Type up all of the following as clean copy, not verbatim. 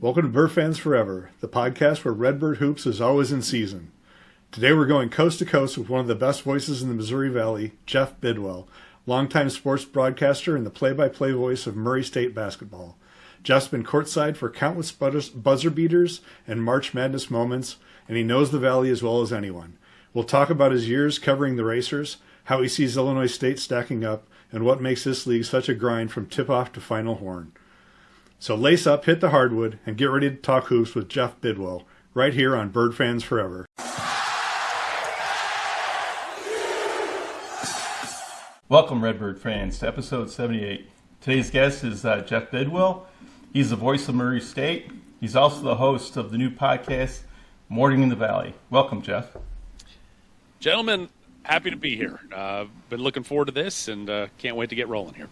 Welcome to Birdfans4ever, the podcast where Redbird Hoops is always in season. Today we're going coast to coast with one of the best voices in the Missouri Valley, Jeff Bidwell, longtime sports broadcaster and the play-by-play voice of Murray State basketball. Jeff's been courtside for countless buzzer beaters and March Madness moments, and he knows the Valley as well as anyone. We'll talk about his years covering the Racers, how he sees Illinois State stacking up, and what makes this league such a grind from tip-off to Final Horn. So lace up, hit the hardwood, and get ready to talk hoops with Jeff Bidwell, right here on Birdfans4ever. Welcome, Redbird fans, to episode 78. Today's guest is Jeff Bidwell. He's the voice of Murray State. He's also the host of the new podcast, Morning in the Valley. Welcome, Jeff. Gentlemen, happy to be here. Been looking forward to this and can't wait to get rolling here.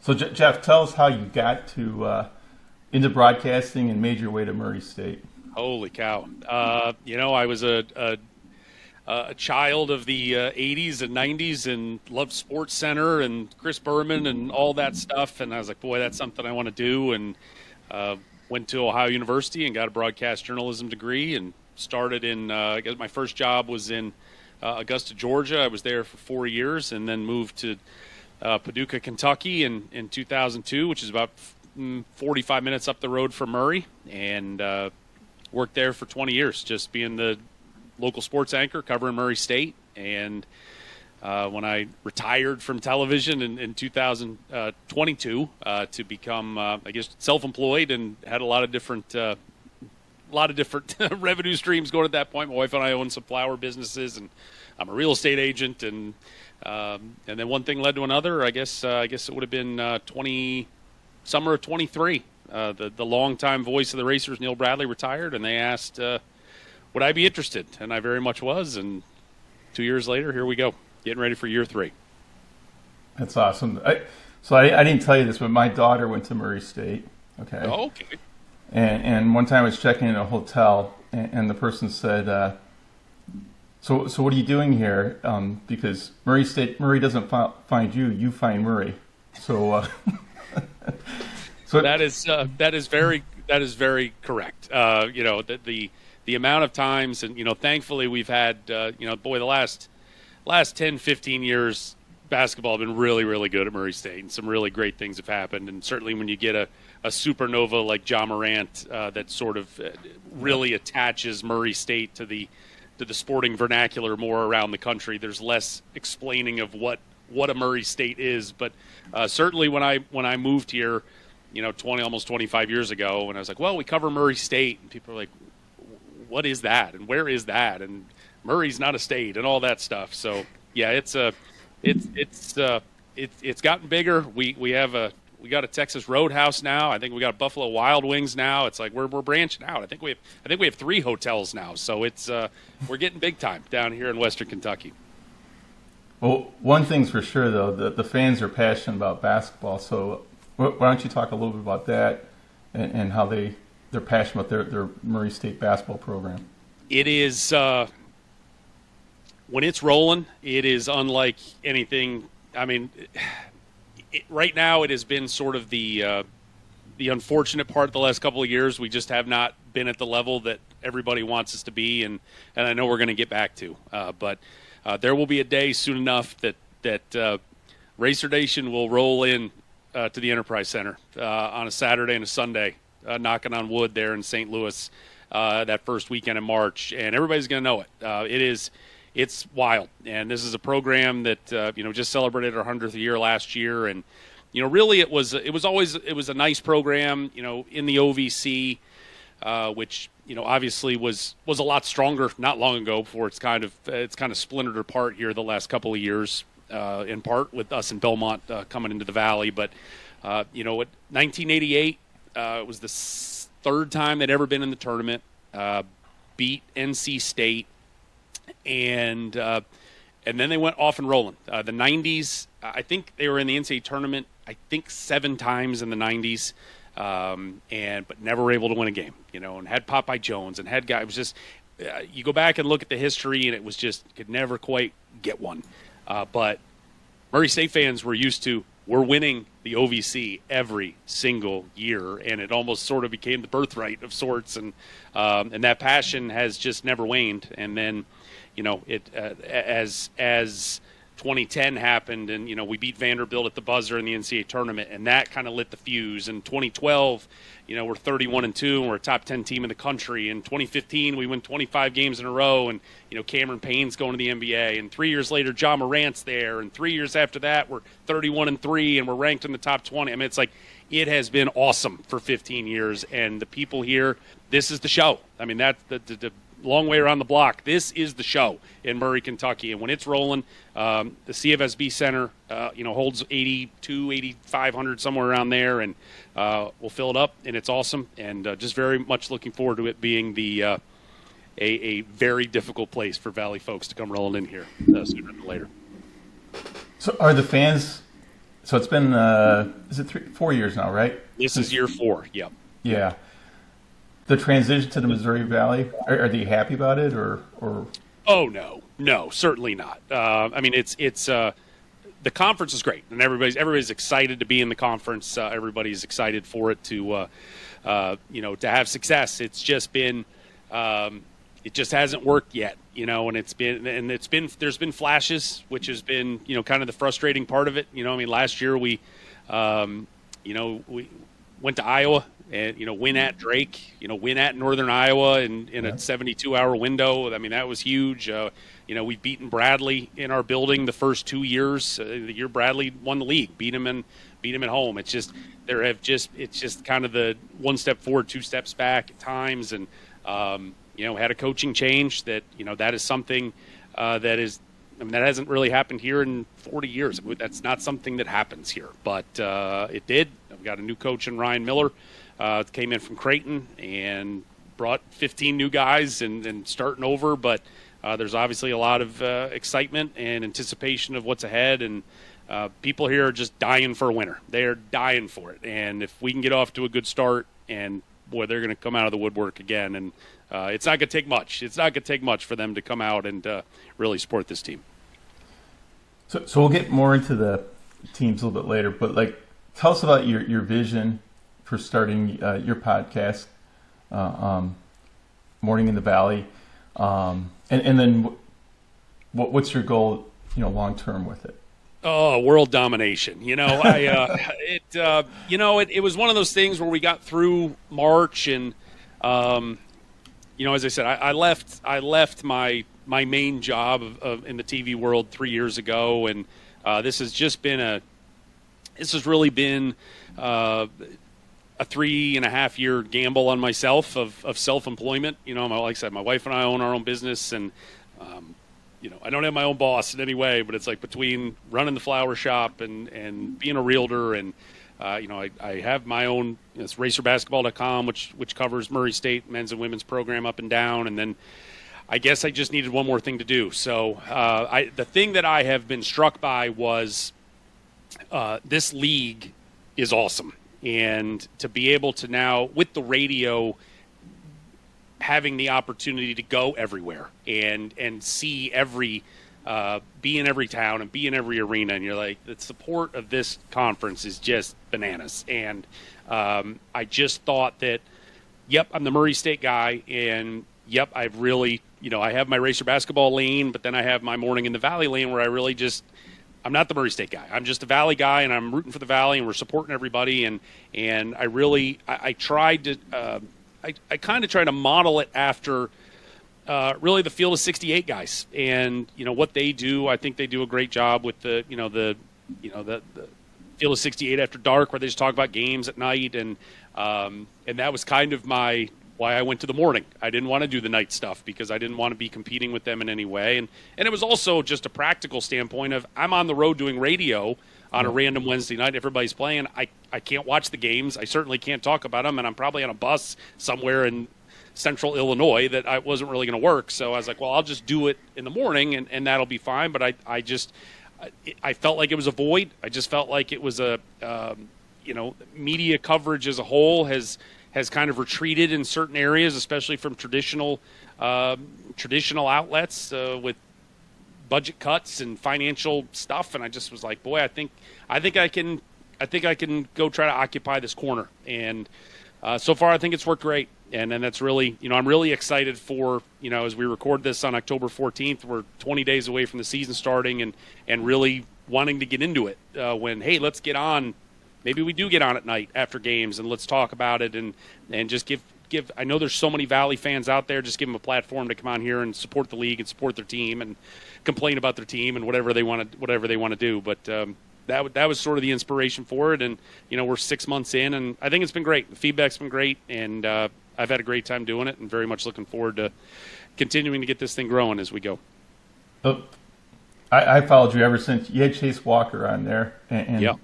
So, Jeff, tell us how you got to into broadcasting and made your way to Murray State. Holy cow. I was a child of the 80s and 90s and loved Sports Center and Chris Berman and all that stuff. And I was like, boy, that's something I want to do. And went to Ohio University and got a broadcast journalism degree and started in, I guess my first job was in Augusta, Georgia. I was there for 4 years and then moved to Paducah, Kentucky in 2002, which is about 45 minutes up the road from Murray, and worked there for 20 years, just being the local sports anchor covering Murray State. And when I retired from television in 2022 to become, self-employed and had a lot of different revenue streams going at that point. My wife and I own some flower businesses, and I'm a real estate agent, and then one thing led to another. I guess it would have been summer of 23. The longtime voice of the Racers, Neil Bradley, retired, and they asked, would I be interested? And I very much was. And 2 years later, here we go, getting ready for year 3. That's awesome. I didn't tell you this, but my daughter went to Murray State. Okay. Oh, okay. And one time I was checking in a hotel, and the person said, So what are you doing here? Because Murray doesn't find you, you find Murray. So that is very correct. The amount of times, and thankfully we've had the last 10, 15 years, basketball have been really, really good at Murray State, and some really great things have happened. And certainly when you get a supernova like Ja Morant that sort of really attaches Murray State to the sporting vernacular more around the country, there's less explaining of what a Murray State is. But certainly when I moved here, almost 25 years ago, and I was like, well, we cover Murray State, and people are like, what is that, and where is that, and Murray's not a state, and all that stuff. So yeah, it's gotten bigger. We got a Texas Roadhouse now. I think we got Buffalo Wild Wings now. It's like we're branching out. I think we have 3 hotels now. So it's we're getting big time down here in Western Kentucky. Well, one thing's for sure though, the fans are passionate about basketball. So why don't you talk a little bit about that and how they're passionate about their Murray State basketball program? It is when it's rolling, it is unlike anything. I mean, right now it has been sort of the unfortunate part the last couple of years. We just have not been at the level that everybody wants us to be, and I know we're going to get back to. But there will be a day soon enough that Racer Nation will roll in to the Enterprise Center on a Saturday and a Sunday, knocking on wood there in St. Louis that first weekend in March, and everybody's going to know it. It's wild, and this is a program that just celebrated our 100th year last year, and really it was a nice program, in the OVC, which obviously was a lot stronger not long ago. Before it's kind of splintered apart here the last couple of years, in part with us in Belmont coming into the Valley. But 1988 it was the third time they'd ever been in the tournament, beat NC State. And then they went off and rolling. The 90s, I think they were in the NCAA tournament, 7 times in the 90s, but never were able to win a game, and had Popeye Jones and had guys. It was just, you go back and look at the history, and it was just, could never quite get one. But Murray State fans were used to we're winning the OVC every single year, and it almost sort of became the birthright of sorts, and that passion has just never waned. And then, as 2010 happened, and we beat Vanderbilt at the buzzer in the NCAA tournament, and that kind of lit the fuse. In 2012, we're 31-2, and we're a top 10 team in the country. In 2015, we win 25 games in a row, and Cameron Payne's going to the NBA. And 3 years later, John Morant's there, and 3 years after that, we're 31-3, and we're ranked in the top 20. I mean, it's like it has been awesome for 15 years, and the people here, this is the show. I mean, that's the long way around the block. This is the show in Murray, Kentucky. And when it's rolling, the CFSB Center, holds 8,500, somewhere around there, and we'll fill it up, and it's awesome. And just very much looking forward to it being a very difficult place for Valley folks to come rolling in here sooner than later. So are the fans? So it's been is it 4 years now, right? This is year 4. Yep. Yeah. The transition to the Missouri Valley, are they happy about it, or? Oh no, certainly not. I mean, it's the conference is great, and everybody's excited to be in the conference. Everybody's excited for it to to have success. It's just been it just hasn't worked yet, and there's been flashes, which has been kind of the frustrating part of it. I mean, last year we went to Iowa and win at Drake, win at Northern Iowa in a 72-hour window. I mean, that was huge. We've beaten Bradley in our building the first 2 years. The year Bradley won the league, beat him at home. It's just it's just kind of the one step forward, 2 steps back at times, and had a coaching change that that is something that hasn't really happened here in 40 years. That's not something that happens here, but it did. I've got a new coach in Ryan Miller. Came in from Creighton and brought 15 new guys and starting over, but there's obviously a lot of excitement and anticipation of what's ahead, and people here are just dying for a winner. They're dying for it, and if we can get off to a good start, and boy, they're going to come out of the woodwork again, and it's not going to take much. It's not going to take much for them to come out and really support this team. So we'll get more into the teams a little bit later, but tell us about your vision for starting your podcast, Morning in the Valley, and then what's your goal, long term with it? Oh, world domination. It was one of those things where we got through March, and as I said, I left my main job in the TV world 3 years ago, and this has really been a 3.5 year gamble on myself of self-employment. Like I said, my wife and I own our own business, and I don't have my own boss in any way, but it's like between running the flower shop and being a realtor, and I have my own, it's racerbasketball.com, which covers Murray State men's and women's program up and down, and then I guess I just needed one more thing to do. So the thing that I have been struck by was this league is awesome. And to be able to now, with the radio, having the opportunity to go everywhere and see be in every town and be in every arena, and you're like, the support of this conference is just bananas. And I just thought that, yep, I'm the Murray State guy, and yep, I've really, I have my racer basketball lane, but then I have my Morning in the Valley lane where I really just, I'm not the Murray State guy. I'm just a Valley guy, and I'm rooting for the Valley, and we're supporting everybody. And I tried to, I kind of try to model it after really the Field of 68 guys, and what they do. I think they do a great job with the Field of 68 after dark, where they just talk about games at night, and that was kind of why I went to the morning. I didn't want to do the night stuff because I didn't want to be competing with them in any way. And it was also just a practical standpoint of, I'm on the road doing radio on a random Wednesday night. Everybody's playing. I can't watch the games. I certainly can't talk about them. And I'm probably on a bus somewhere in central Illinois that I wasn't really going to work. So I was like, well, I'll just do it in the morning and that'll be fine. But I felt like it was a void. I just felt like it was media coverage as a whole has kind of retreated in certain areas, especially from traditional outlets, with budget cuts and financial stuff. And I just was like, boy, I think I can go try to occupy this corner. And so far, I think it's worked great. And then that's really, I'm really excited for, as we record this on October 14th, we're 20 days away from the season starting and really wanting to get into it when, hey, let's get on. Maybe we do get on at night after games and let's talk about it and just give. I know there's so many Valley fans out there. Just give them a platform to come on here and support the league and support their team and complain about their team and whatever they want to do. But that was sort of the inspiration for it. And we're 6 months in, and I think it's been great. The feedback's been great, and I've had a great time doing it, and very much looking forward to continuing to get this thing growing as we go. Oh, I followed you ever since you had Chase Walker on there, and yeah.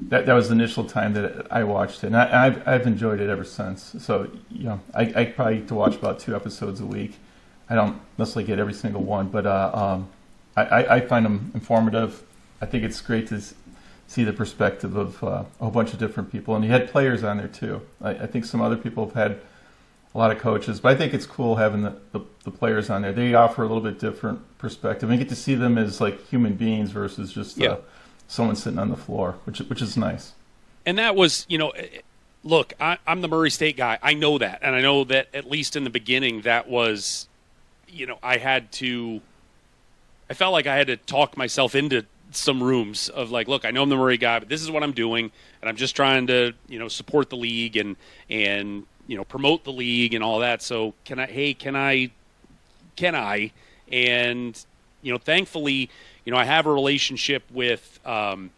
That was the initial time that I watched it, and I've enjoyed it ever since. So I probably get to watch about 2 episodes a week. I don't necessarily get every single one, but I find them informative. I think it's great to see the perspective of a whole bunch of different people, and you had players on there too. I think some other people have had a lot of coaches, but I think it's cool having the players on there. They offer a little bit different perspective, and you get to see them as like human beings versus just someone sitting on the floor, which is nice. And that was, look, I'm the Murray State guy. I know that. And I know that at least in the beginning that was, I felt like I had to talk myself into some rooms of like, look, I know I'm the Murray guy, but this is what I'm doing. And I'm just trying to, support the league and promote the league and all that. So can I? And, thankfully, I have a relationship with Belmont,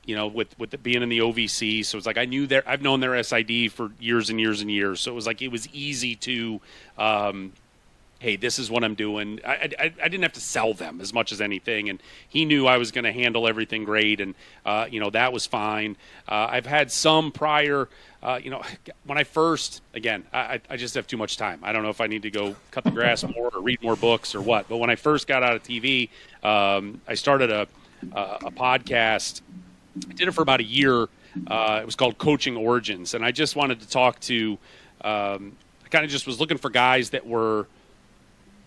with it being in the OVC. So it's like I've known their SID for years and years and years. So it was like it was easy to, hey, this is what I'm doing. I didn't have to sell them as much as anything. And he knew I was going to handle everything great. And, that was fine. I've had some prior, when I first, again, I just have too much time. I don't know if I need to go cut the grass more or read more books or what. But when I first got out of TV, I started a podcast. I did it for about a year. It was called Coaching Origins. And I just wanted to talk to, I kind of just was looking for guys that were,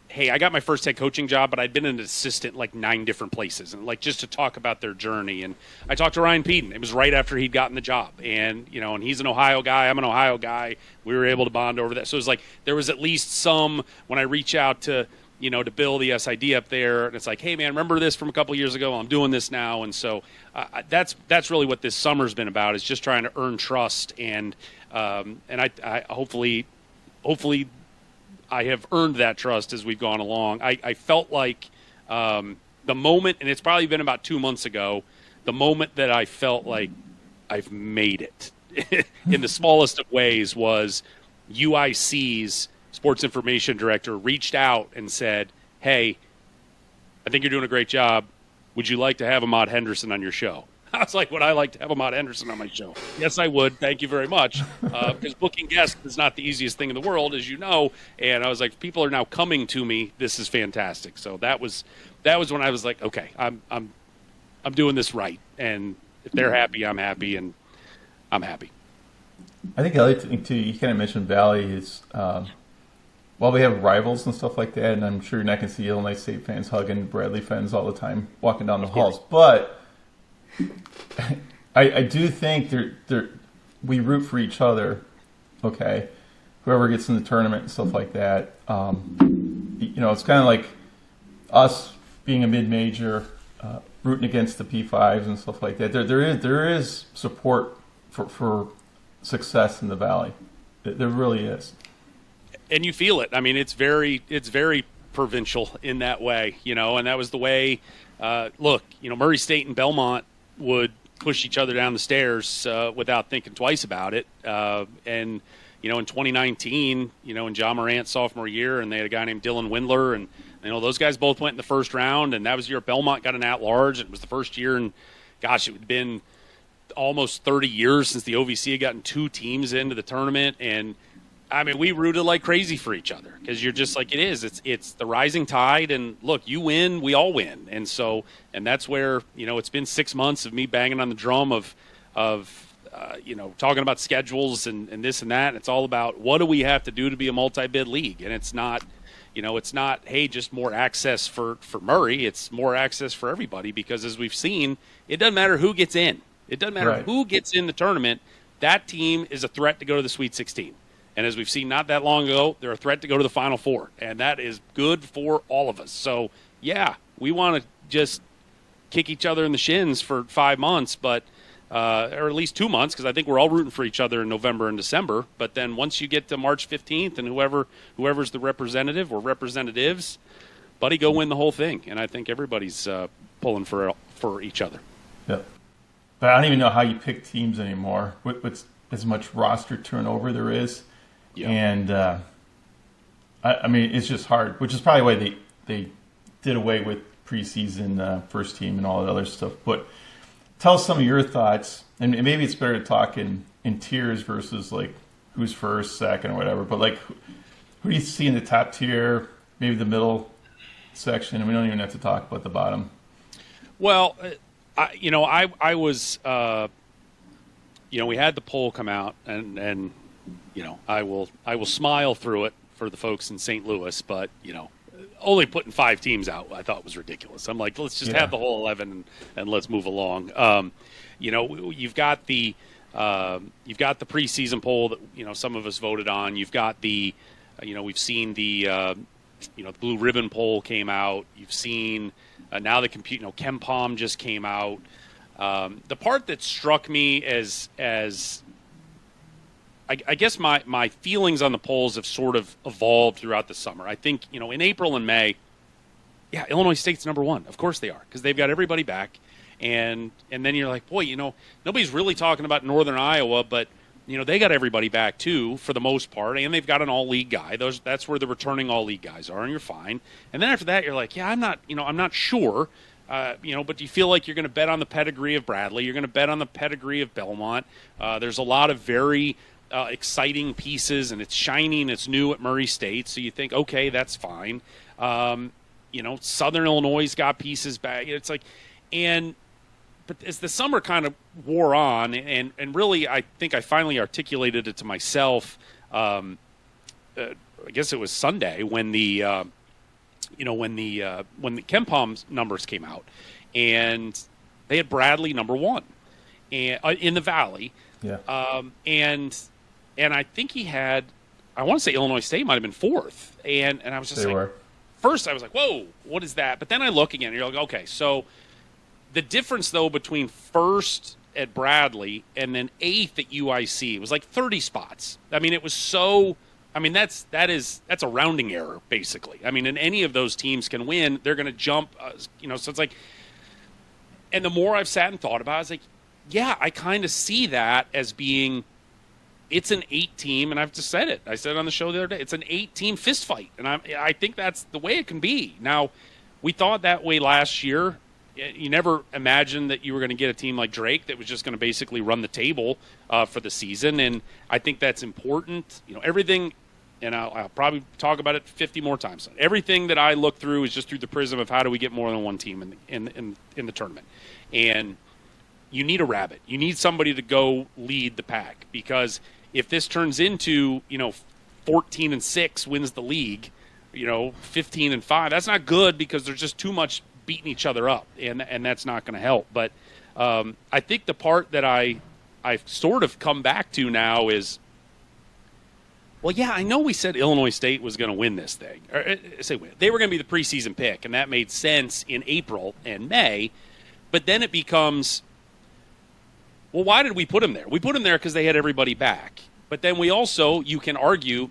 hey, I got my first head coaching job, but I'd been an assistant like 9 different places, and like just to talk about their journey. And I talked to Ryan Peden. It was right after he'd gotten the job, and and he's an Ohio guy. I'm an Ohio guy. We were able to bond over that. So it was like there was at least some when I reach out to to Bill, the SID up there, and it's like, hey man, remember this from a couple of years ago? I'm doing this now, and so that's really what this summer's been about, is just trying to earn trust, and I hopefully. I have earned that trust as we've gone along. I felt like the moment, and it's probably been about 2 months ago, the moment that I felt like I've made it in the smallest of ways was UIC's sports information director reached out and said, hey, I think you're doing a great job. Would you like to have Ahmad Henderson on your show? I was like, would I like to have Ahmad Henderson on my show? Yes, I would. Thank you very much. Because booking guests is not the easiest thing in the world, as you know. And I was like, people are now coming to me. This is fantastic. So that was when I was like, okay, I'm doing this right. And if they're happy, I'm happy, and I'm happy. I think the other thing too, you kind of mentioned Valley is, while we have rivals and stuff like that, and I'm sure you're not going to see Illinois State fans hugging Bradley fans all the time walking down the halls, but I do think we root for each other, okay? Whoever gets in the tournament and stuff like that. It's kind of like us being a mid-major, rooting against the P5s and stuff like that. There is support for success in the Valley. There really is. And you feel it. I mean, it's very provincial in that way, and that was the way, look, Murray State and Belmont would push each other down the stairs without thinking twice about it. And, in 2019, in John Morant's sophomore year, and they had a guy named Dylan Windler, and, those guys both went in the first round, and that was the year Belmont got an at-large. It was the first year, and, gosh, it had been almost 30 years since the OVC had gotten 2 teams into the tournament, and I mean, we rooted like crazy for each other because you're just like, it's the rising tide, and look, you win, we all win. And so, and that's where, it's been 6 months of me banging on the drum of talking about schedules and this and that. And it's all about what do we have to do to be a multi-bid league? And it's not, It's not, hey, just more access for Murray. It's more access for everybody because, as we've seen, it doesn't matter who gets in. It doesn't matter who gets in the tournament. That team is a threat to go to the Sweet 16. And as we've seen not that long ago, they're a threat to go to the Final Four. And that is good for all of us. So, yeah, we want to just kick each other in the shins for 5 months, but or at least 2 months, because I think we're all rooting for each other in November and December. But then once you get to March 15th and whoever's the representative or representatives, buddy, go win the whole thing. And I think everybody's pulling for each other. Yep. But I don't even know how you pick teams anymore with as much roster turnover there is. Yeah. And, I mean, it's just hard, which is probably why they did away with preseason first team and all that other stuff. But tell us some of your thoughts, and maybe it's better to talk in tiers versus, like, who's first, second, or whatever. But, like, who do you see in the top tier, maybe the middle section, and we don't even have to talk about the bottom? Well, I was, we had the poll come out, and I will smile through it for the folks in St. Louis, but, only putting 5 teams out I thought was ridiculous. I'm like, let's just have the whole 11 and let's move along. You've got the preseason poll that some of us voted on. You've got the we've seen the Blue Ribbon poll came out. You've seen now the KenPom just came out. The part that struck me as I guess my feelings on the polls have sort of evolved throughout the summer. I think, in April and May, Illinois State's number one. Of course they are, because they've got everybody back. And then you're like, boy, nobody's really talking about Northern Iowa, but, they got everybody back too, for the most part, and they've got an all-league guy. That's where the returning all-league guys are, and you're fine. And then after that, you're like, I'm not sure. But do you feel like you're going to bet on the pedigree of Bradley? You're going to bet on the pedigree of Belmont. There's a lot of very exciting pieces, and it's shiny and it's new at Murray State, so you think, okay, that's fine. Southern Illinois got pieces back. It's like, but as the summer kind of wore on, and really, I think I finally articulated it to myself. I guess it was Sunday when the KenPom numbers came out, and they had Bradley number one, and in the Valley. Yeah. And I think he had, I want to say Illinois State might have been fourth. And I was just first I was like, whoa, what is that? But then I look again and you're like, okay, so the difference though between first at Bradley and then eighth at UIC was like 30 spots. I mean, it was so, that's a rounding error basically. And any of those teams can win, they're going to jump, so it's like, and the more I've sat and thought about it, I was like, yeah, I kind of see that as being, it's an 8-team, and I've just said it. I said it on the show the other day. It's an 8-team fist fight, and I think that's the way it can be. Now, we thought that way last year. You never imagined that you were going to get a team like Drake that was just going to basically run the table for the season, and I think that's important. Everything, and I'll probably talk about it 50 more times. Everything that I look through is just through the prism of how do we get more than one team in the tournament, and you need a rabbit. You need somebody to go lead the pack, because if this turns into, 14-6 wins the league, 15-5, that's not good, because there's just too much beating each other up, and that's not going to help. But I think the part that I've sort of come back to now is, well, yeah, I know we said Illinois State was going to win this thing. They were going to be the preseason pick, and that made sense in April and May. But then it becomes, well, why did we put them there? We put them there because they had everybody back. But then we also, you can argue,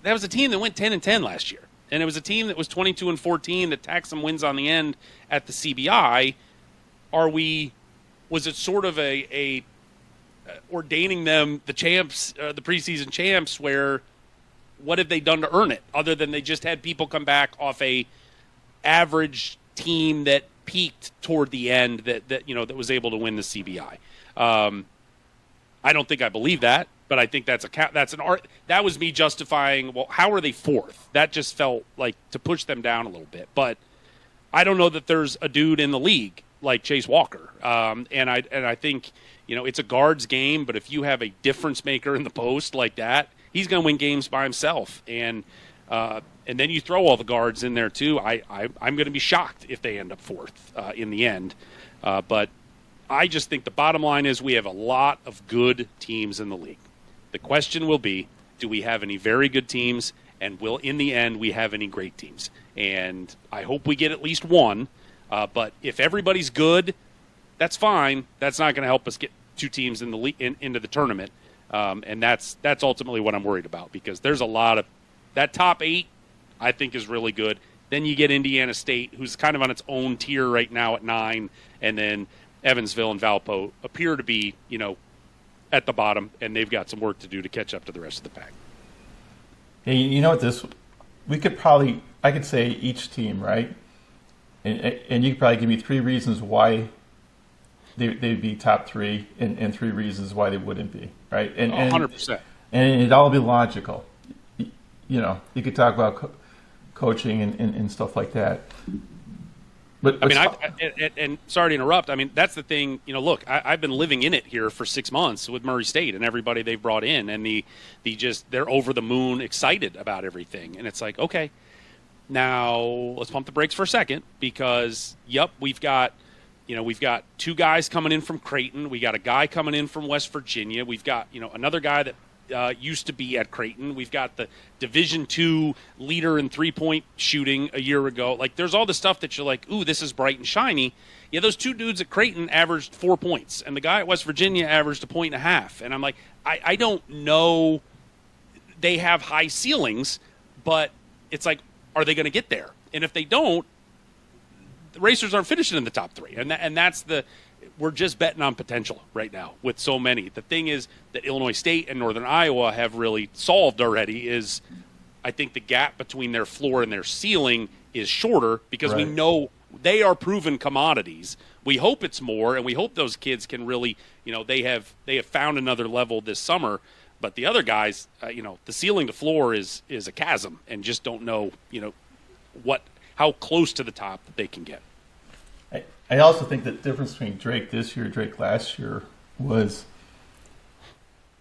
that was a team that went 10-10 last year. And it was a team that was 22-14 that tacked some wins on the end at the CBI. Was it sort of a ordaining them the champs, the preseason champs, where what have they done to earn it, other than they just had people come back off a average team that peaked toward the end that was able to win the CBI? I don't think I believe that, but I think that's an art. That was me justifying, well, how are they fourth? That just felt like to push them down a little bit. But I don't know that there's a dude in the league like Chase Walker. And I think, it's a guards game, but if you have a difference maker in the post like that, he's going to win games by himself. And And then you throw all the guards in there too. I'm going to be shocked if they end up fourth in the end. But I just think the bottom line is we have a lot of good teams in the league. The question will be, do we have any very good teams? And will, in the end, we have any great teams? And I hope we get at least one. But if everybody's good, that's fine. That's not going to help us get two teams in the into the tournament. And that's ultimately what I'm worried about, because there's a lot of that top 8 I think is really good. Then you get Indiana State, who's kind of on its own tier right now at 9, and then Evansville and Valpo appear to be, at the bottom, and they've got some work to do to catch up to the rest of the pack. Hey, you know what? I could say each team, right? And you could probably give me 3 reasons why they'd be top 3, and 3 reasons why they wouldn't be, right? And 100%. And it'd all be logical. You could talk about coaching and stuff like that. But and sorry to interrupt. I mean, that's the thing. Look, I've been living in it here for 6 months with Murray State and everybody they've brought in, and they're over the moon excited about everything. And it's like, okay, now let's pump the brakes for a second, because we've got 2 guys coming in from Creighton. We got a guy coming in from West Virginia. We've got another guy that used to be at Creighton. We've got the Division II leader in 3-point shooting a year ago. Like, there's all the stuff that you're like, ooh, this is bright and shiny. Yeah, those 2 dudes at Creighton averaged 4 points, and the guy at West Virginia averaged 1.5 points. And I'm like, I don't know. They have high ceilings, but it's like, are they going to get there? And if they don't, the Racers aren't finishing in the top 3. And that's we're just betting on potential right now with so many. The thing is that Illinois State and Northern Iowa have really solved already is, I think the gap between their floor and their ceiling is shorter, because we know they are proven commodities. We hope it's more, and we hope those kids can really, they have found another level this summer. But the other guys, the ceiling to floor is a chasm, and just don't know, how close to the top that they can get. I also think the difference between Drake this year and Drake last year was,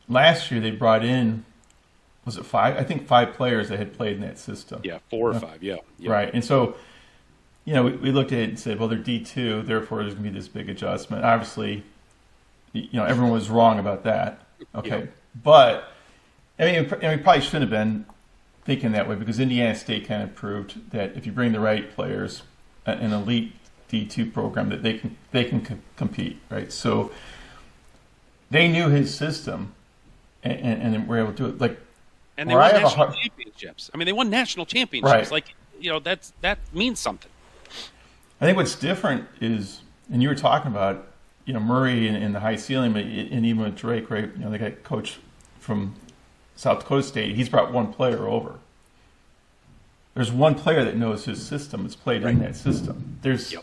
last year they brought in, was it 5? I think 5 players that had played in that system. Yeah, 4 or 5, yeah. Right. And so, we looked at it and said, well, they're D2, therefore there's going to be this big adjustment. Obviously, everyone was wrong about that. Okay. Yeah. But, we probably shouldn't have been thinking that way, because Indiana State kind of proved that if you bring the right players, an elite D2 program, that they can compete, right? So they knew his system, and were able to do it. Like, and they won national championships. I mean, they won national championships. Right. Like, that means something. I think what's different is, and you were talking about, Murray and the high ceiling, and even with Drake, right? They got coach from South Dakota State. He's brought 1 player over. There's 1 player that knows his system, has played in that system. There's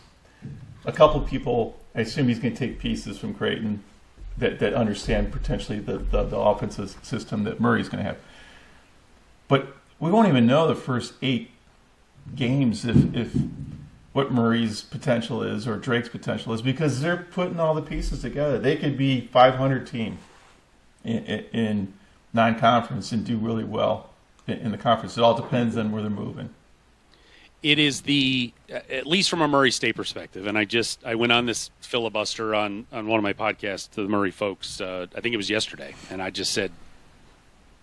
a couple people, I assume he's going to take pieces from Creighton that understand potentially the offensive system that Murray's going to have. But we won't even know the first 8 games if what Murray's potential is or Drake's potential is, because they're putting all the pieces together. They could be 500 team in non-conference and do really well in the conference. It all depends on where they're moving. It is at least from a Murray State perspective, and I went on this filibuster on one of my podcasts to the Murray folks, I think it was yesterday, and I just said,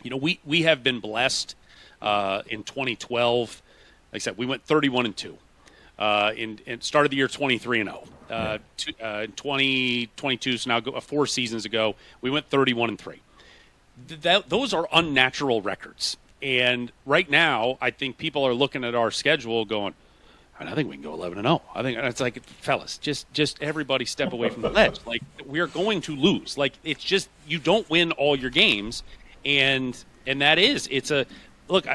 we have been blessed in 2012. Like I said, we went 31-2. And started the year 23-0. In 2022, so now 4 seasons ago, we went 31-3. Those are unnatural records. And right now, I think people are looking at our schedule going, I think we can go 11-0. I think it's like, fellas, just everybody step away from the ledge. Like, we're going to lose. Like, it's just, you don't win all your games, and that is, look.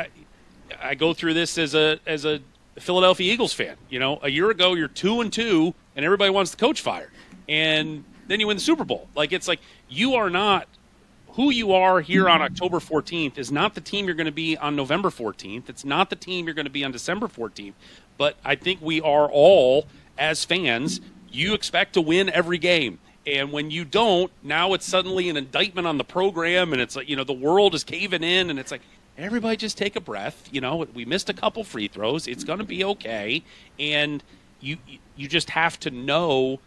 I go through this as a Philadelphia Eagles fan. A year ago you're 2-2, and everybody wants the coach fired, and then you win the Super Bowl. Like, it's like, you are not. Who you are here on October 14th is not the team you're going to be on November 14th. It's not the team you're going to be on December 14th. But I think we are all, as fans, you expect to win every game. And when you don't, now it's suddenly an indictment on the program, and it's like, the world is caving in, and it's like, everybody just take a breath. We missed a couple free throws. It's going to be okay. And you just have to know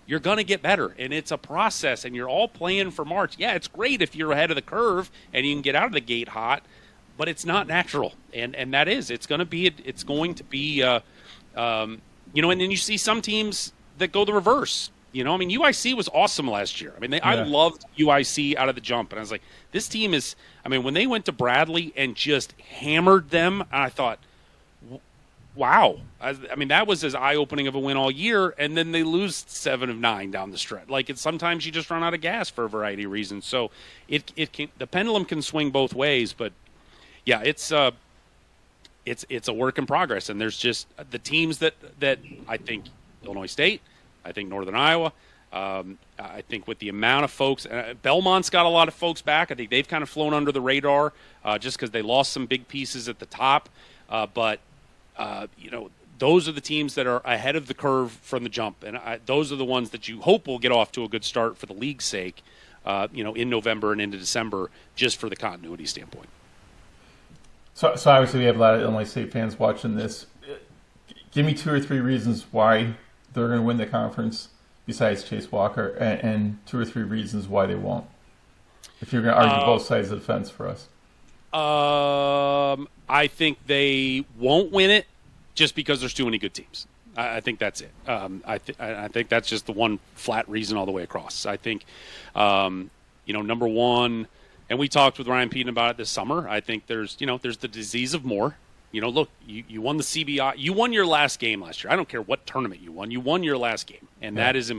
you're going to get better. And it's a process, and you're all playing for March. Yeah, it's great if you're ahead of the curve and you can get out of the gate hot, but it's not natural. And that is, it's going to be, and then you see some teams that go the reverse. UIC was awesome last year. I loved UIC out of the jump. And I was like, this team is, when they went to Bradley and just hammered them, I thought, wow. That was as eye-opening of a win all year. And then they lose 7 of 9 down the stretch. Sometimes you just run out of gas for a variety of reasons. So the pendulum can swing both ways. But yeah, it's a work in progress. And there's just the teams that I think Illinois State, I think Northern Iowa. I think with the amount of folks, Belmont's got a lot of folks back. I think they've kind of flown under the radar just because they lost some big pieces at the top. But those are the teams that are ahead of the curve from the jump. And those are the ones that you hope will get off to a good start for the league's sake, in November and into December, just for the continuity standpoint. So obviously we have a lot of Illinois State fans watching this. Give me 2 or 3 reasons why they're going to win the conference besides Chase Walker, and 2 or 3 reasons why they won't. If you're going to argue both sides of the fence for us. I think they won't win it just because there's too many good teams. I think that's it. I think that's just the one flat reason all the way across. I think, number one, and we talked with Ryan Peden about it this summer. I think there's the disease of more. Look, you won the CBI. You won your last game last year. I don't care what tournament you won. You won your last game, and that's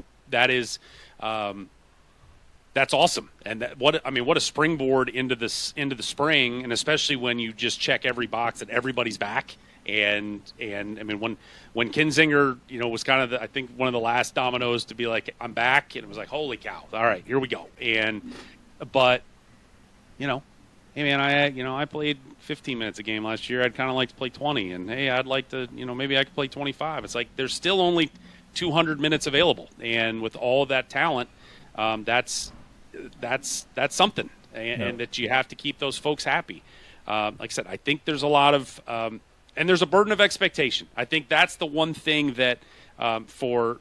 awesome. And what a springboard into the spring, and especially when you just check every box that everybody's back. And when Kinzinger, was kind of I think one of the last dominoes to be like, I'm back, and it was like, holy cow! All right, here we go. But hey man, I played 15 minutes a game last year. I'd kind of like to play 20, and hey, I'd like to, maybe I could play 25. It's like there's still only 200 minutes available, and with all of that talent, that's something, and that you have to keep those folks happy. Like I said, I think there's a lot of, and there's a burden of expectation. I think that's the one thing that for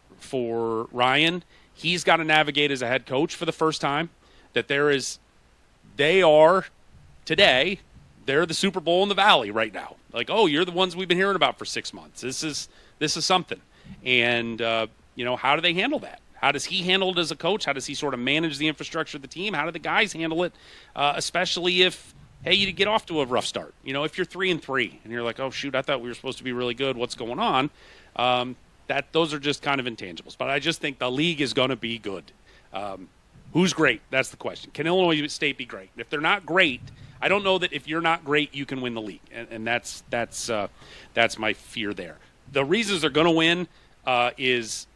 Ryan, he's got to navigate as a head coach for the first time. That they're the Super Bowl in the Valley right now. Like, oh, you're the ones we've been hearing about for 6 months. This is something. And, how do they handle that? How does he handle it as a coach? How does he sort of manage the infrastructure of the team? How do the guys handle it? Especially if, hey, you get off to a rough start. If you're 3-3 and you're like, oh, shoot, I thought we were supposed to be really good. What's going on? Those are just kind of intangibles. But I just think the league is going to be good. Who's great? That's the question. Can Illinois State be great? If they're not great, I don't know that if you're not great, you can win the league, and that's my fear there. The reasons they're going to win is,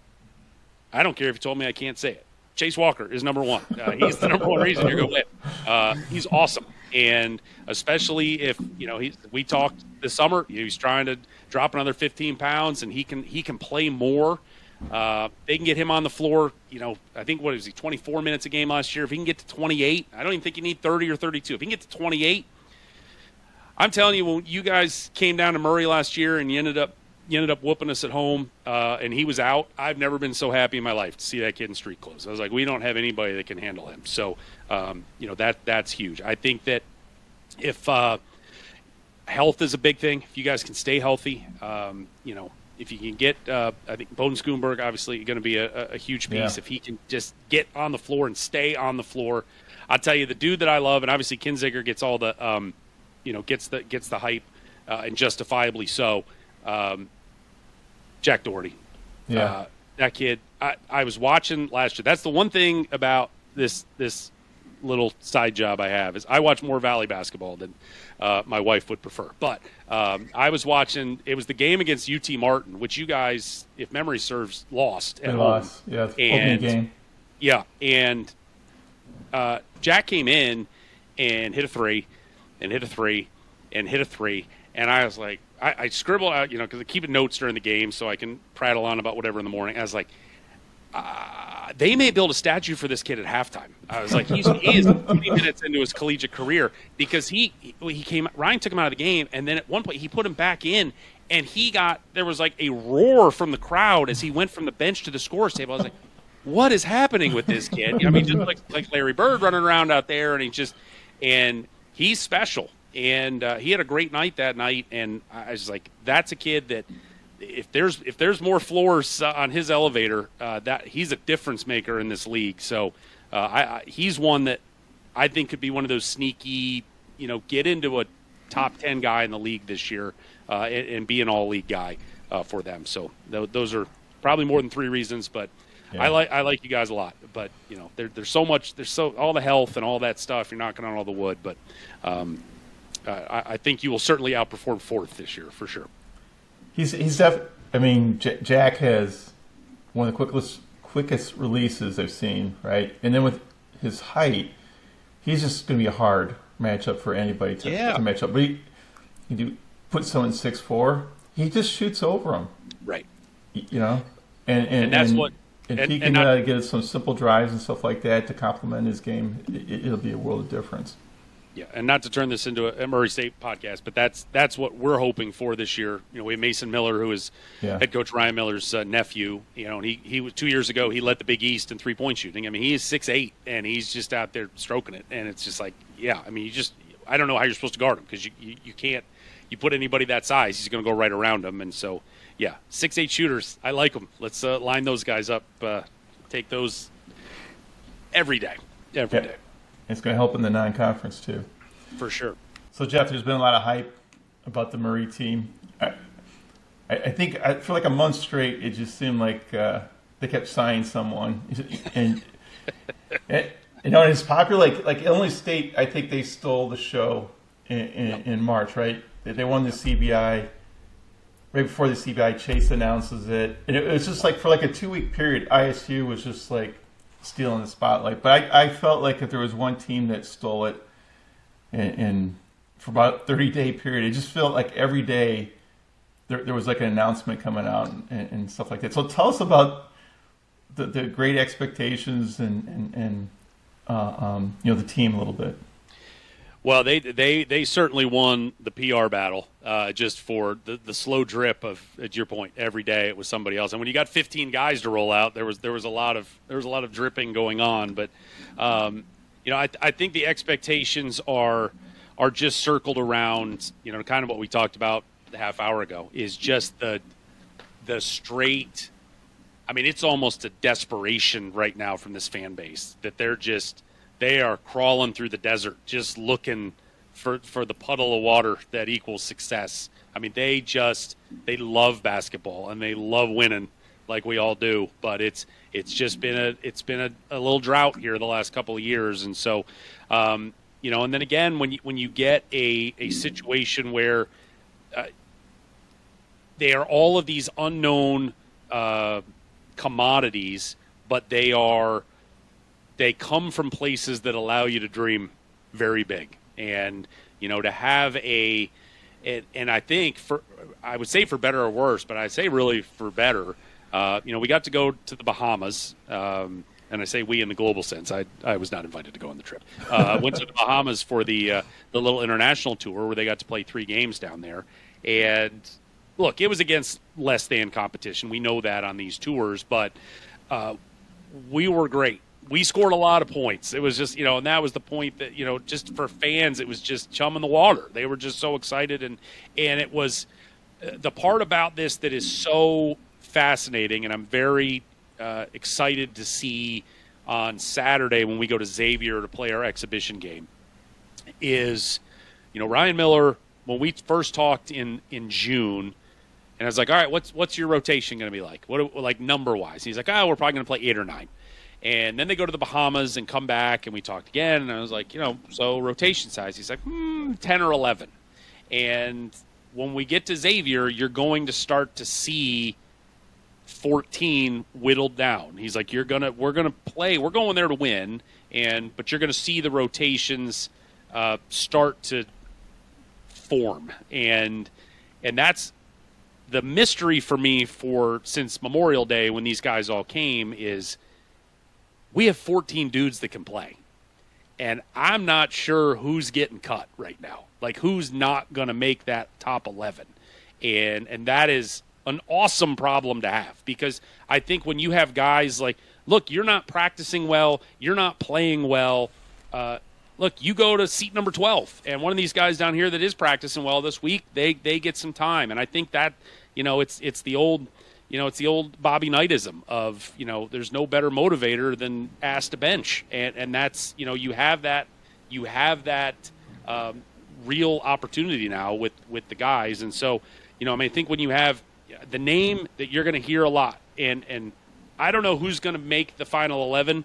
I don't care if you told me I can't say it. Chase Walker is number one. He's the number one reason you're going to win. He's awesome, and especially if we talked this summer, he's trying to drop another 15 pounds, and he can play more. They can get him on the floor, I think, 24 minutes a game last year. If he can get to 28, I don't even think you need 30 or 32. If he can get to 28, I'm telling you, when you guys came down to Murray last year and you ended up whooping us at home, and he was out, I've never been so happy in my life to see that kid in street clothes. I was like, we don't have anybody that can handle him. So, that's huge. I think that if health is a big thing, if you guys can stay healthy, if you can get, I think Bowden Schoenberg obviously going to be a huge piece. Yeah. If he can just get on the floor and stay on the floor, I'll tell you, the dude that I love, and obviously Kinzinger gets all the, gets the hype, and justifiably so. Jack Doherty, that kid. I was watching last year. That's the one thing about this little side job I have is I watch more Valley basketball than my wife would prefer. But I was watching. It was the game against UT Martin, which you guys, if memory serves, lost at home. Lost. Yeah, opening game. Yeah, and Jack came in and hit a three, and hit a three, and hit a three, and I was like, I scribbled out, because I keep notes during the game so I can prattle on about whatever in the morning. I was like, they may build a statue for this kid at halftime. I was like, he is 20 minutes into his collegiate career because Ryan took him out of the game, and then at one point he put him back in, and there was like a roar from the crowd as he went from the bench to the scores table. I was like, what is happening with this kid? I mean, just like Larry Bird running around out there, and he's special. And he had a great night that night, and I was like, that's a kid that if there's more floors on his elevator, that he's a difference maker in this league. So he's one that I think could be one of those sneaky, get into a top 10 guy in the league this year and be an all-league guy for them. So those are probably more than 3 reasons, but yeah. I like you guys a lot. But there's so much, all the health and all that stuff. You're knocking on all the wood, but I think you will certainly outperform 4th this year for sure. Jack has one of the quickest releases I've seen, right? And then with his height, he's just going to be a hard matchup for anybody to match up. But you put someone 6'4", he just shoots over him, right? And that's what. If he can get some simple drives and stuff like that to complement his game, it'll be a world of difference. Yeah, and not to turn this into a Murray State podcast, but that's what we're hoping for this year. We have Mason Miller, who is head coach Ryan Miller's nephew. And he was 2 years ago. He led the Big East in 3-point shooting. I mean, he is 6'8", and he's just out there stroking it. And it's just like, I don't know how you're supposed to guard him because you can't. You put anybody that size, he's going to go right around him. And so, 6'8" shooters, I like them. Let's line those guys up. Take those every day. Every day. It's going to help in the non-conference, too. For sure. So, Jeff, there's been a lot of hype about the Murray team. I think for like a month straight, it just seemed like they kept signing someone. And it's popular. Like Illinois State, I think they stole the show in March, right? They won the CBI. Right before the CBI, Chase announces it. And it was just like for like a 2-week period, ISU was just like stealing the spotlight. But I felt like if there was one team that stole it and for about a 30-day period, it just felt like every day there was like an announcement coming out and stuff like that. So tell us about the great expectations and the team a little bit. Well, they certainly won the PR battle just for the slow drip of, at your point, every day it was somebody else. And when you got 15 guys to roll out, there was a lot of dripping going on. But I think the expectations are just circled around kind of what we talked about a half hour ago is just the straight. I mean, it's almost a desperation right now from this fan base that they are crawling through the desert just looking for the puddle of water that equals success. I mean, they love basketball and they love winning like we all do, but it's just been a little drought here the last couple of years. And so, and then again, when you get a situation where they are all of these unknown commodities, but they come from places that allow you to dream very big. And, to have and I think I would say for better or worse, but I'd say really for better, we got to go to the Bahamas. And I say we in the global sense. I was not invited to go on the trip. Went to the Bahamas for the little international tour where they got to play 3 games down there. And look, it was against less than competition. We know that on these tours, but we were great. We scored a lot of points. It was just, and that was the point that, just for fans, it was just chum in the water. They were just so excited. And it was the part about this that is so fascinating, and I'm very excited to see on Saturday when we go to Xavier to play our exhibition game is, Ryan Miller, when we first talked in June, and I was like, all right, what's your rotation going to be like? Like number-wise? He's like, we're probably going to play 8 or 9. And then they go to the Bahamas and come back, and we talked again. And I was like, so rotation size. He's like, 10 or 11. And when we get to Xavier, you're going to start to see 14 whittled down. He's like, we're gonna play. We're going there to win, but you're going to see the rotations start to form, and that's the mystery for me since Memorial Day when these guys all came is we have 14 dudes that can play. And I'm not sure who's getting cut right now. Like, who's not going to make that top 11. And that is an awesome problem to have, because I think when you have guys like, look, you're not practicing well, you're not playing well. Look, you go to seat number 12, and one of these guys down here that is practicing well this week, they get some time. And I think that, it's the old Bobby Knightism of, there's no better motivator than ask to bench. And that's, you have that real opportunity now with the guys. And so, I think when you have the name that you're going to hear a lot, and I don't know who's going to make the final 11.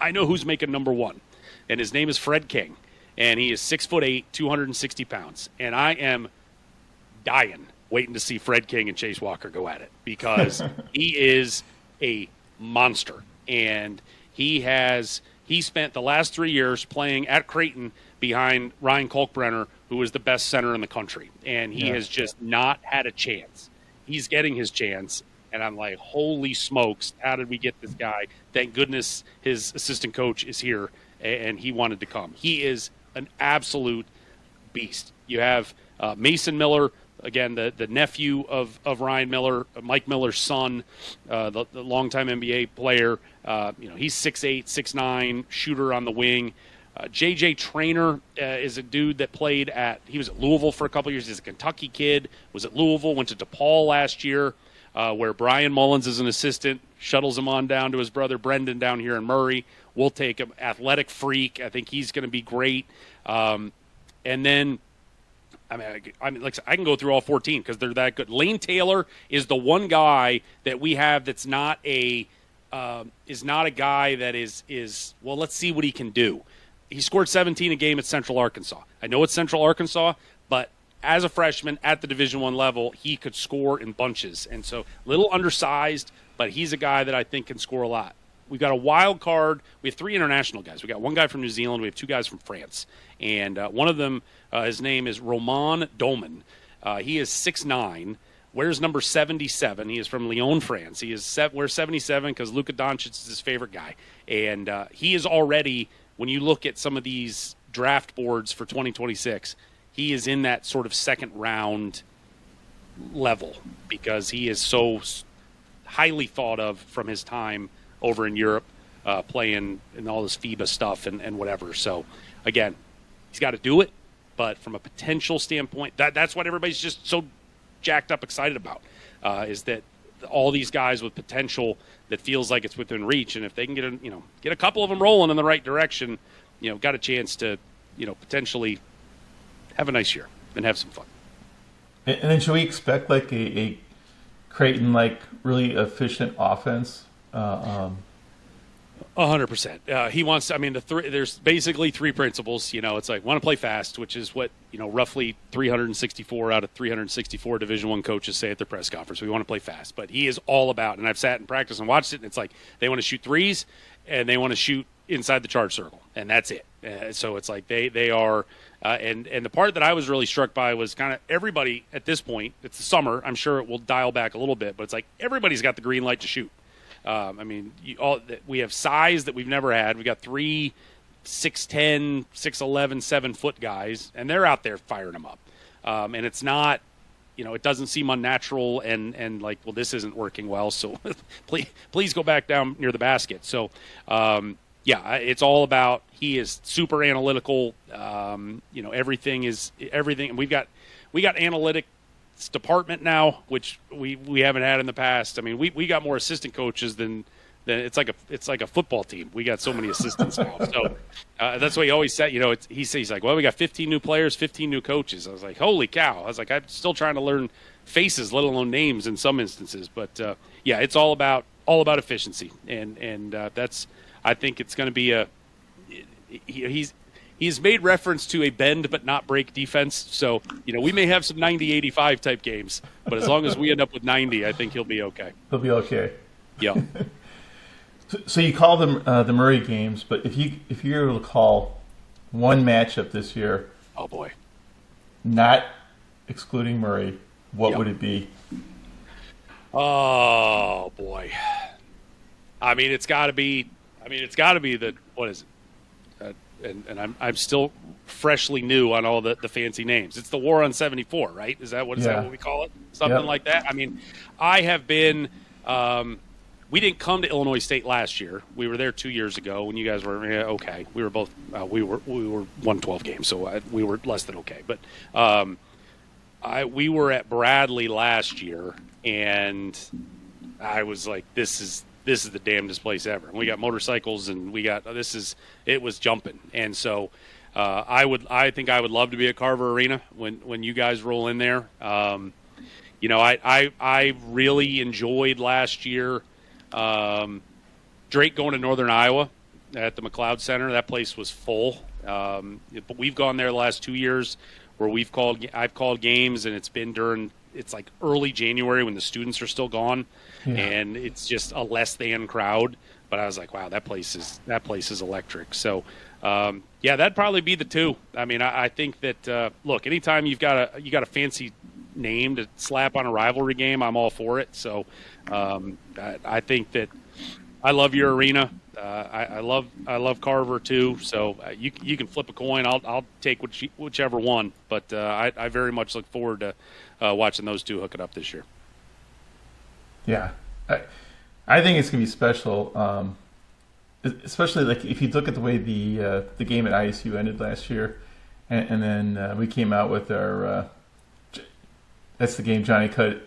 I know who's making number 1, and his name is Fred King, and he is 6'8", 260 pounds. And I am dying waiting to see Fred King and Chase Walker go at it, because he is a monster. And he spent the last 3 years playing at Creighton behind Ryan Kalkbrenner, who is the best center in the country. And he has just not had a chance. He's getting his chance. And I'm like, holy smokes, how did we get this guy? Thank goodness his assistant coach is here, and he wanted to come. He is an absolute beast. You have Mason Miller, again, the nephew of Ryan Miller, Mike Miller's son, the longtime NBA player. He's 6'8", 6'9", shooter on the wing. J.J. Traynor is a dude that he was at Louisville for a couple years. He's a Kentucky kid, was at Louisville, went to DePaul last year, where Brian Mullins is an assistant, shuttles him on down to his brother Brendan down here in Murray. We'll take him. Athletic freak. I think he's going to be great. And then, I mean, like I can go through all 14 because they're that good. Lane Taylor is the one guy that we have that's not a guy that is well. Let's see what he can do. He scored 17 a game at Central Arkansas. I know it's Central Arkansas, but as a freshman at the Division I level, he could score in bunches. And so, little undersized, but he's a guy that I think can score a lot. We've got a wild card. We have 3 international guys. We got one guy from New Zealand. We have 2 guys from France. And one of them, his name is Roman Doman. He is 6'9", wears number 77. He is from Lyon, France. He wears 77 because Luka Doncic is his favorite guy. And he is already, when you look at some of these draft boards for 2026, he is in that sort of second round level because he is so highly thought of from his time over in Europe, playing in all this FIBA stuff and whatever. So, again, he's got to do it. But from a potential standpoint, that's what everybody's just so jacked up excited about, is that all these guys with potential that feels like it's within reach. And if they can get a couple of them rolling in the right direction, got a chance to, potentially have a nice year and have some fun. And then should we expect like a Creighton, like really efficient offense? 100%. He wants. I mean, there's basically 3 principles. It's like want to play fast, which is what roughly 364 out of 364 Division I coaches say at their press conference. We want to play fast, but he is all about. And I've sat in practice and watched it. And it's like they want to shoot threes and they want to shoot inside the charge circle, and that's it. So it's like they are. And the part that I was really struck by was kind of everybody at this point. It's the summer. I'm sure it will dial back a little bit, but it's like everybody's got the green light to shoot. We have size that we've never had. We got 3 6'10", 6'11", 7-foot guys, and they're out there firing them up. And it's not, it doesn't seem unnatural and like, well, this isn't working well, so please go back down near the basket. So, it's all about, he is super analytical. Everything is everything. And we got analytics department now, which we haven't had in the past. I mean, we got more assistant coaches than it's like a football team. We got so many assistants now. So that's what he always said. He's like, well, we got 15 new players, 15 new coaches. I was like, holy cow! I was like, I'm still trying to learn faces, let alone names in some instances. But it's all about efficiency, and that's. I think it's going to be He's made reference to a bend but not break defense. So, we may have some 90-85 type games, but as long as we end up with 90, I think he'll be okay. He'll be okay. Yeah. So you call them the Murray games, but if you were to call one matchup this year, oh boy, not excluding Murray, what would it be? Oh boy. I mean, it's got to be the, what is it? And I'm still freshly new on all the fancy names. It's the War on 74, right? Is that what we call it? Something like that. I mean, I have been. We didn't come to Illinois State last year. We were there 2 years ago when you guys were okay. We were both we were 112 games, so we were less than okay. But we were at Bradley last year, and I was like, this is the damnedest place ever. And we got motorcycles, and it was jumping. And so I think I would love to be at Carver Arena when you guys roll in there. I really enjoyed last year Drake going to Northern Iowa at the McLeod Center. That place was full. But we've gone there the last 2 years where I've called games, and it's like early January when the students are still gone, and it's just a less than crowd. But I was like, wow, that place is electric. So, that'd probably be the two. I mean, I think that look, anytime you got a fancy name to slap on a rivalry game, I'm all for it. So, I think that I love your arena. I love Carver too. So you can flip a coin. I'll take whichever one. But I very much look forward to watching those two hook it up this year. Yeah, I think it's gonna be special. Especially like if you look at the way the game at ISU ended last year, and then we came out with our that's the game Johnny Cut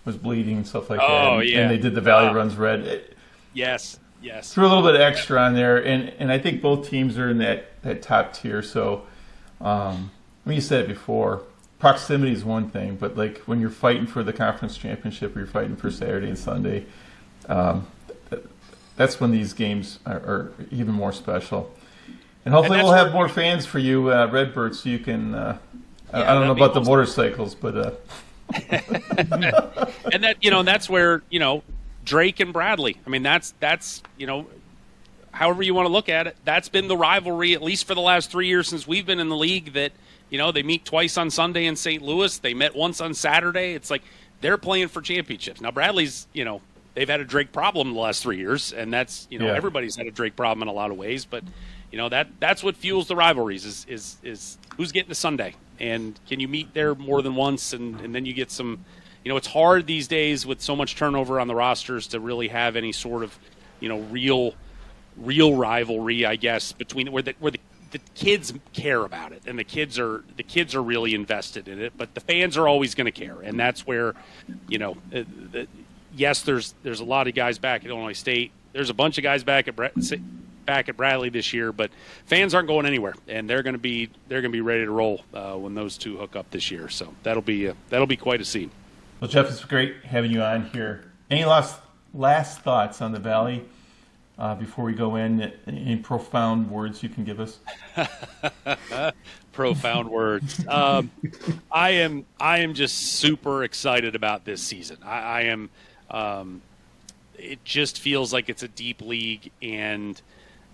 was bleeding and stuff like that. Oh yeah, and they did the Valley Runs Red. Yes. Threw a little bit extra on there, and I think both teams are in that top tier. So, you said it before, proximity is one thing, but like when you're fighting for the conference championship or you're fighting for Saturday and Sunday, that's when these games are even more special. And hopefully we'll have more fans for you, Redbirds, so you can. I don't know about the motorcycles, but. And that's where Drake and Bradley. I mean, that's however you want to look at it. That's been the rivalry, at least for the last 3 years since we've been in the league. That they meet twice on Sunday in St. Louis. They met once on Saturday. It's like they're playing for championships. Now Bradley's, they've had a Drake problem the last 3 years, and that's everybody's had a Drake problem in a lot of ways. But that's what fuels the rivalries is who's getting to Sunday, and can you meet there more than once, and then you get some. It's hard these days with so much turnover on the rosters to really have any sort of, real rivalry, I guess, between where the kids care about it and the kids are really invested in it, but the fans are always going to care, and that's where, yes, there's a lot of guys back at Illinois State. There's a bunch of guys back at Bradley this year, but fans aren't going anywhere, and they're going to be ready to roll when those two hook up this year. So that'll be quite a scene. Well, Jeff, it's great having you on here. Any last thoughts on the Valley before we go in? Any profound words you can give us? Profound words. I am just super excited about this season. I am. It just feels like it's a deep league, and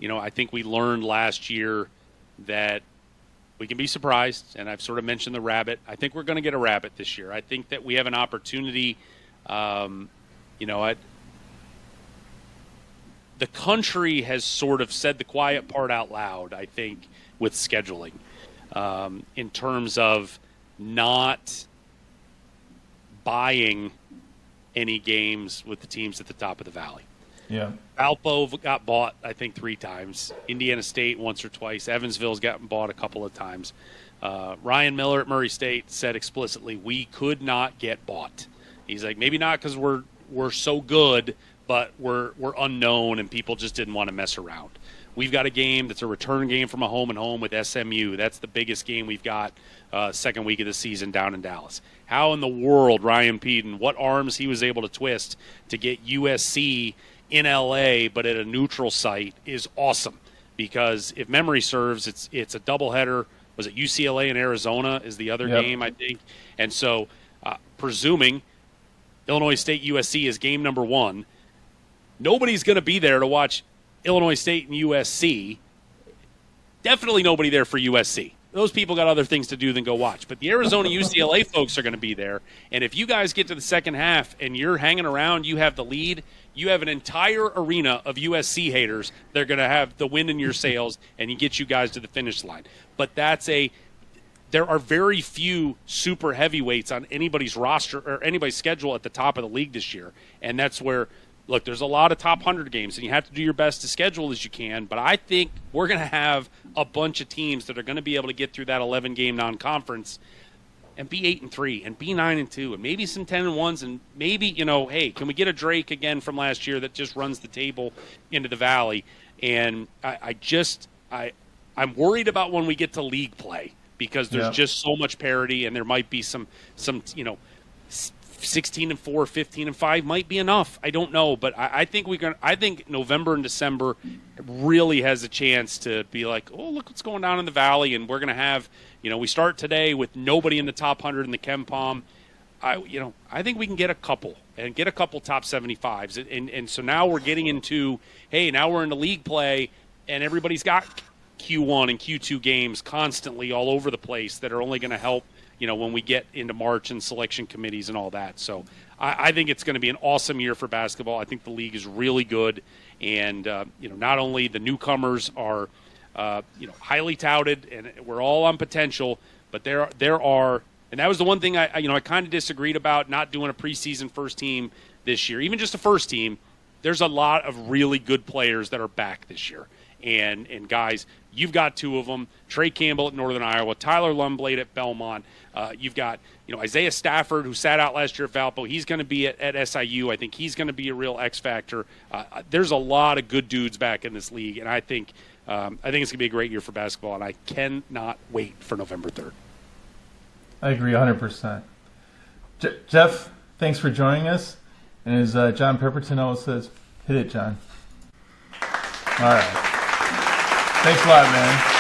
I think we learned last year that we can be surprised, and I've sort of mentioned the rabbit. I think we're going to get a rabbit this year. I think that we have an opportunity. The country has sort of said the quiet part out loud, I think, with scheduling, in terms of not buying any games with the teams at the top of the Valley. Yeah. Valpo got bought, I think, 3 times. Indiana State once or twice. Evansville's gotten bought a couple of times. Ryan Miller at Murray State said explicitly, we could not get bought. He's like, maybe not because we're so good, but we're unknown and people just didn't want to mess around. We've got a game that's a return game from a home and home with SMU. That's the biggest game we've got second week of the season down in Dallas. How in the world Ryan Peden, what arms he was able to twist to get USC in LA but at a neutral site is awesome, because if memory serves, it's a doubleheader. Was it UCLA and Arizona is the other game, I think? And so presuming Illinois State USC is game number 1, nobody's going to be there to watch Illinois State and USC. Definitely nobody there for USC. those people got other things to do than go watch. But the Arizona UCLA folks are going to be there. And if you guys get to the second half and you're hanging around, you have the lead, you have an entire arena of USC haters. They're going to have the wind in your sails and you get you guys to the finish line. But there are very few super heavyweights on anybody's roster or anybody's schedule at the top of the league this year. And that's where, look, there's a lot of top 100 games, and you have to do your best to schedule as you can. But I think we're going to have a bunch of teams that are going to be able to get through that 11-game non-conference and be 8-3 and be 9-2 and maybe some 10-1s and maybe, hey, can we get a Drake again from last year that just runs the table into the Valley? And I'm worried about when we get to league play, because there's just so much parity, and there might be some 16-4, 15-5 might be enough. I don't know, but I think I think November and December really has a chance to be like, oh, look what's going on in the Valley, and we're going to have, we start today with nobody in the top 100 in the Ken Palm. I think we can get a couple top 75s, and so now we're getting into, hey, now we're into league play, and everybody's got Q1 and Q2 games constantly all over the place that are only going to help, when we get into March and selection committees and all that. So I think it's going to be an awesome year for basketball. I think the league is really good. And, not only the newcomers are, highly touted and we're all on potential, but there are, and that was the one thing I kind of disagreed about, not doing a preseason first team this year, even just a first team. There's a lot of really good players that are back this year. And guys, you've got two of them, Trey Campbell at Northern Iowa, Tyler Lumblade at Belmont. You've got, Isaiah Stafford, who sat out last year at Valpo. He's going to be at SIU. I think he's going to be a real X factor. There's a lot of good dudes back in this league, and I think it's going to be a great year for basketball, and I cannot wait for November 3rd. I agree 100%. Jeff, thanks for joining us. And as John Pepperton always says, hit it, John. All right. Thanks a lot, man.